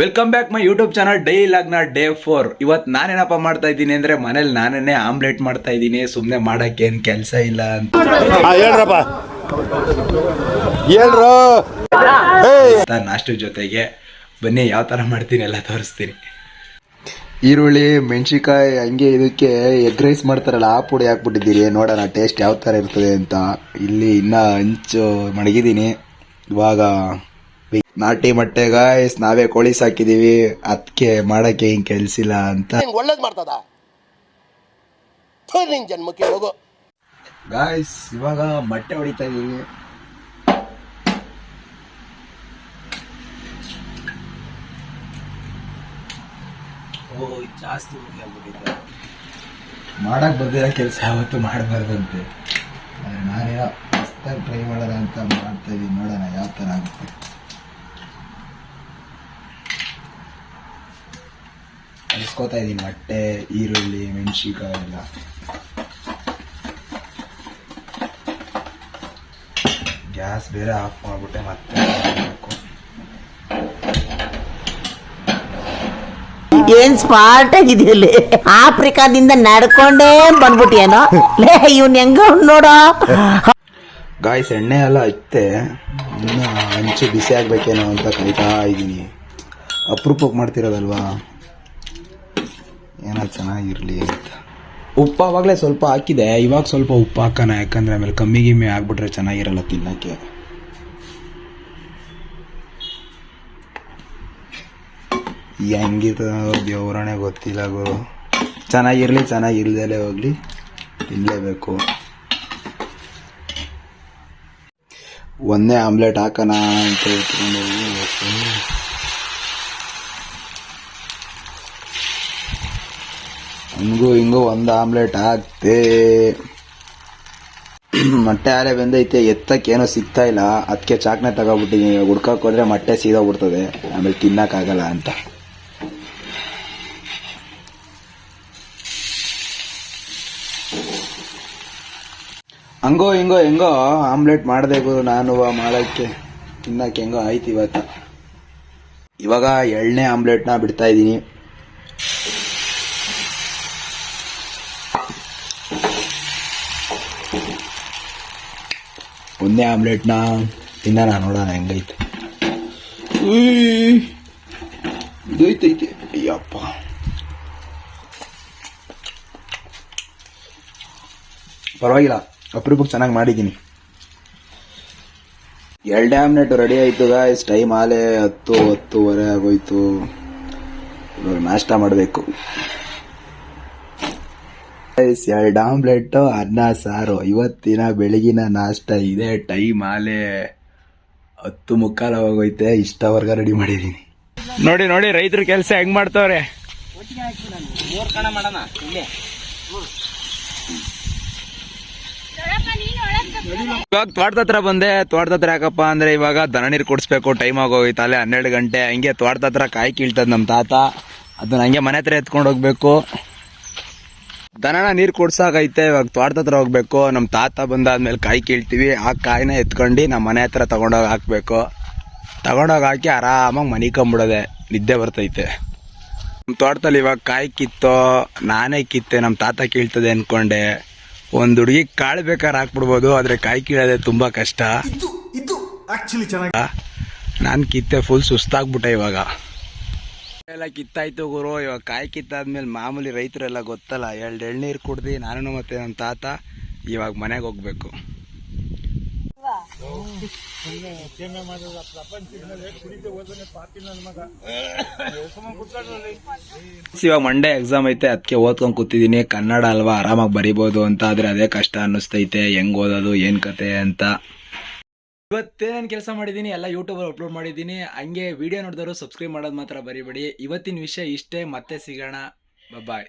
Welcome back my YouTube channel day ಲಾಗ್ನ day 4. ಇವತ್ತು ನಾನೇನಪ್ಪ ಮಾಡ್ತಾ ಇದ್ದೀನಿ ಅಂದರೆ ಮನೇಲಿ ನಾನೇ ಆಮ್ಲೆಟ್ ಮಾಡ್ತಾ ಇದ್ದೀನಿ. ಸುಮ್ಮನೆ ಮಾಡೋಕ್ಕೆ ಏನು ಕೆಲಸ ಇಲ್ಲ ಅಂತ ನಾಷ್ಟದ ಜೊತೆಗೆ ಬನ್ನಿ ಯಾವ ಥರ ಮಾಡ್ತೀನಿ ಎಲ್ಲ ತೋರಿಸ್ತೀನಿ. ಈರುಳ್ಳಿ ಮೆಣಸಿಕಾಯಿ ಹಂಗೆ ಇದಕ್ಕೆ ಎಗ್ ರೈಸ್ ಮಾಡ್ತಾರಲ್ಲ ಆ ಪುಡಿ ಹಾಕ್ಬಿಟ್ಟಿದ್ದೀರಿ. ನೋಡೋಣ ಟೇಸ್ಟ್ ಯಾವ ಥರ ಇರ್ತದೆ ಅಂತ. ಇಲ್ಲಿ ಇನ್ನೂ ಹಂಚು ಮಡಗಿದ್ದೀನಿ. ಇವಾಗ ನಾಟಿ ಮೊಟ್ಟೆ ಗಾಯ್ಸ್ ನಾವೇ ಕೋಳಿ ಸಾಕಿದೀವಿ, ಅದಕ್ಕೆ ಮಾಡಕ್ಕೆ ಹಿಂಗೆ ಕೆಲ್ಸಿಲ್ಲ ಅಂತ ಒಳ್ಳೇದು ಮಾಡ್ತದ ಜನ್ಮಕ್ಕೆ ಹೋಗೋ ಗಾಯ್ಸ್. ಇವಾಗ ಮೊಟ್ಟೆ ಹೊಡಿತಾ ಇದೀವಿ. ಜಾಸ್ತಿ ಮಾಡಕ್ ಬರ್ದಿರೋ ಕೆಲಸ ಯಾವತ್ತು ಮಾಡಬಾರ್ದಂತೆ. ನಾನೇನೋ ಹೊಸ್ದಾಗಿ ಟ್ರೈ ಮಾಡೋಣ ಅಂತ ಮಾಡ್ತಾ ಇದೀನಿ. ನೋಡೋಣ ಯಾವ ಥರ ಆಗುತ್ತೆ. ಕಲಿಸ್ಕೋತಾ ಇದೀನಿ ಮೊಟ್ಟೆ, ಈರುಳ್ಳಿ, ಮೆಣಸಿಕಾಯಿ ಎಲ್ಲ. ಗ್ಯಾಸ್ ಬೇರೆ ಆಫ್ ಮಾಡ್ಬಿಟ್ಟೆ ಮತ್ತೆ ಏನ್ ಸ್ಮಾರ್ಟ್ ಆಗಿದೆಯಲ್ಲಿ. ಆಫ್ರಿಕಾದಿಂದ ನಡ್ಕೊಂಡೇ ಬಂದ್ಬಿಟ್ಟಿಯೇನೋ ಲೇ ಇವ್ನ ಹೆಂಗ ನೋಡ. ಗಾಯ್ಸ್ ಎಣ್ಣೆ ಎಲ್ಲ ಐತೆ, ಇನ್ನು ಹಂಚು ಬಿಸಿ ಆಗ್ಬೇಕೇನೋ ಅಂತ ಕಲಿತಾ ಇದ್ದೀನಿ. ಅಪರೂಪಕ್ಕೆ ಮಾಡ್ತಿರೋದಲ್ವಾ, ಏನೋ ಚೆನ್ನಾಗಿರಲಿ ಅಂತ. ಉಪ್ಪು ಆವಾಗಲೇ ಸ್ವಲ್ಪ ಹಾಕಿದೆ, ಇವಾಗ ಸ್ವಲ್ಪ ಉಪ್ಪು ಹಾಕೋಣ. ಯಾಕಂದರೆ ಆಮೇಲೆ ಕಮ್ಮಿ ಗಿಮ್ಮಿ ಆಗ್ಬಿಟ್ರೆ ಚೆನ್ನಾಗಿರಲ್ಲ ತಿನ್ನೋಕ್ಕೆ. ಹೆಂಗಿದ ದೇವ್ರಣೆ ಗೊತ್ತಿಲ್ಲ ಗುರು. ಚೆನ್ನಾಗಿರಲಿ ಚೆನ್ನಾಗಿಲ್ದಲೇ ಹೋಗಲಿ, ತಿನ್ನಲೇಬೇಕು. ಒಂದೇ ಆಮ್ಲೆಟ್ ಹಾಕೋಣ ಅಂತ ಹೇಳ್ಕೊಂಡು ಹಂಗೂ ಹಿಂಗೂ ಒಂದು ಆಮ್ಲೆಟ್ ಹಾಕ್ತೆ. ಮೊಟ್ಟೆ ಆಲೆ ಬೆಂದೈತೆ, ಎತ್ತಕ್ಕೇನೋ ಸಿಗ್ತಾ ಇಲ್ಲ. ಅದಕ್ಕೆ ಚಾಕ್ನೆ ತಗೋಬಿಟ್ಟಿದ್ದೀನಿ. ಇವಾಗ ಹುಡ್ಕಕ್ಕೆ ಹೋದ್ರೆ ಮೊಟ್ಟೆ ಸೀದೋಗ್ಬಿಡ್ತದೆ, ಆಮೇಲೆ ತಿನ್ನಕ್ಕಾಗಲ್ಲ ಅಂತ. ಹಂಗೋ ಹಿಂಗೋ ಹೆಂಗೋ ಆಮ್ಲೆಟ್ ಮಾಡಿದೆ ಗುರು. ನಾನು ಮಾಡೋಕ್ಕೆ ತಿನ್ನಕ್ಕೆ ಹೆಂಗೋ ಆಯ್ತು ಇವತ್ತು. ಇವಾಗ 2ನೇ ಆಮ್ಲೆಟ್ನ ಬಿಡ್ತಾ ಇದ್ದೀನಿ. ಒಂದೇ ಆಮ್ಲೆಟ್ನ ತಿನ್ನೋಣ, ನೋಡೋಣ ಹೆಂಗೈತೆ. ಇದೈತೈತೆ ಅಯ್ಯಪ್ಪ. ಪರವಾಗಿಲ್ಲ, ಅಪರೂಪಕ್ಕೆ ಚೆನ್ನಾಗಿ ಮಾಡಿದ್ದೀನಿ. 2 ಆಮ್ಲೆಟ್ ರೆಡಿ ಆಯಿತು ಗಾಯ್ಸ್. ಟೈಮ್ ಆಲೆ 10-10:30 ಆಗೋಯ್ತು. ಇವಾಗ ನಾಷ್ಟ ಮಾಡಬೇಕು. 2 ಆಮ್ಲೆಟ್ಟು, ಅನ್ನ ಸಾರು ಇವತ್ತಿನ ಬೆಳಗಿನ ನಾಷ್ಟ. ಇದೆ ಟೈಮ್ ಆಲೆ 10:45 ಆಗೋಯ್ತೆ. ಇಷ್ಟವರೆಗ ರೆಡಿ ಮಾಡಿದ್ದೀನಿ. ನೋಡಿ ನೋಡಿ ರೈತರ ಕೆಲಸ ಹೆಂಗ್ ಮಾಡ್ತವ್ರೆ. ಇವಾಗ ತೋಟದ ಹತ್ರ ಬಂದೆ. ತೋಟದ ಹತ್ರ ಯಾಕಪ್ಪ ಅಂದ್ರೆ ಇವಾಗ ದನ ನೀರು ಕುಡಿಸ್ಬೇಕು. ಟೈಮ್ ಆಗೋಯ್ತು, ಅಲ್ಲೇ 12 ಗಂಟೆ. ಹಂಗೆ ತೋಟದ ಹತ್ರ ಕಾಯಿ ಕೀಳ್ತದ ನಮ್ಮ ತಾತ. ಅದನ್ನ ಹಂಗೆ ಮನೆ ಹತ್ರ ಎತ್ಕೊಂಡು ಹೋಗ್ಬೇಕು. ದನನ ನೀರು ಕುಡ್ಸಾಕೈತೆ. ಇವಾಗ ತೋಟದ ಹತ್ರ ಹೋಗ್ಬೇಕು. ನಮ್ಮ ತಾತ ಬಂದಾದ್ಮೇಲೆ ಕಾಯಿ ಕೀಳ್ತೀವಿ. ಆ ಕಾಯಿನ ಎತ್ಕೊಂಡು ನಮ್ಮ ಮನೆ ಹತ್ರ ತಗೊಂಡೋಗಿ ಹಾಕ್ಬೇಕು. ತಗೊಂಡೋಗಿ ಹಾಕಿ ಆರಾಮಾಗಿ ಮನಿಕೊಂಬಿಡೋದೆ, ನಿದ್ದೆ ಬರ್ತೈತೆ. ನಮ್ಮ ತೋಟದಲ್ಲಿ ಇವಾಗ ಕಾಯಿ ಕಿತ್ತೋ ನಾನೇ ಕಿತ್ತೆ, ನಮ್ಮ ತಾತ ಕೀಳ್ತದೆ ಅನ್ಕೊಂಡೆ. ಒಂದು ಹುಡುಗಿ ಕಾಳು ಬೇಕಾದ್ರೆ ಹಾಕ್ಬಿಡ್ಬೋದು, ಆದರೆ ಕಾಯಿ ಕೀಳೋದೆ ತುಂಬಾ ಕಷ್ಟ. ನಾನು ಕಿತ್ತೆ ಫುಲ್ ಸುಸ್ತಾಗ್ಬಿಟ್ಟೆ. ಇವಾಗ ಎಲ್ಲ ಕಿತ್ತಾಯ್ತು ಗುರು. ಇವಾಗ ಕಾಯಿ ಕಿತ್ತಾದ್ಮೇಲೆ ಮಾಮೂಲಿ ರೈತರೆಲ್ಲ ಗೊತ್ತಲ್ಲ, 2 ಎಳ್ನೀರು ಕುಡ್ದು ನಾನು ಮತ್ತೆ ನಮ್ಮ ತಾತ ಇವಾಗ ಮನೆಗೆ ಹೋಗ್ಬೇಕು. ಇವಾಗ ಮಂಡೇ ಎಕ್ಸಾಮ್ ಐತೆ, ಅದಕ್ಕೆ ಓದ್ಕೊಂಡು ಕೂತಿದ್ದೀನಿ. ಕನ್ನಡ ಅಲ್ವಾ, ಆರಾಮಾಗಿ ಬರಿಬೋದು ಅಂತ. ಆದ್ರೆ ಅದೇ ಕಷ್ಟ ಅನ್ನಿಸ್ತೈತೆ, ಹೆಂಗ್ ಓದೋದು ಏನ್ ಕತೆ ಅಂತ. ಇವತ್ತೇನೇನು ಕೆಲಸ ಮಾಡಿದ್ದೀನಿ ಎಲ್ಲ ಯೂಟ್ಯೂಬಲ್ಲಿ ಅಪ್ಲೋಡ್ ಮಾಡಿದ್ದೀನಿ. ಹಂಗೆ ವಿಡಿಯೋ ನೋಡಿದವರು ಸಬ್ಸ್ಕ್ರೈಬ್ ಮಾಡೋದು ಮಾತ್ರ ಬರಿಬೇಡಿ. ಇವತ್ತಿನ ವಿಷಯ ಇಷ್ಟೇ, ಮತ್ತೆ ಸಿಗೋಣ, ಬಾಯ್.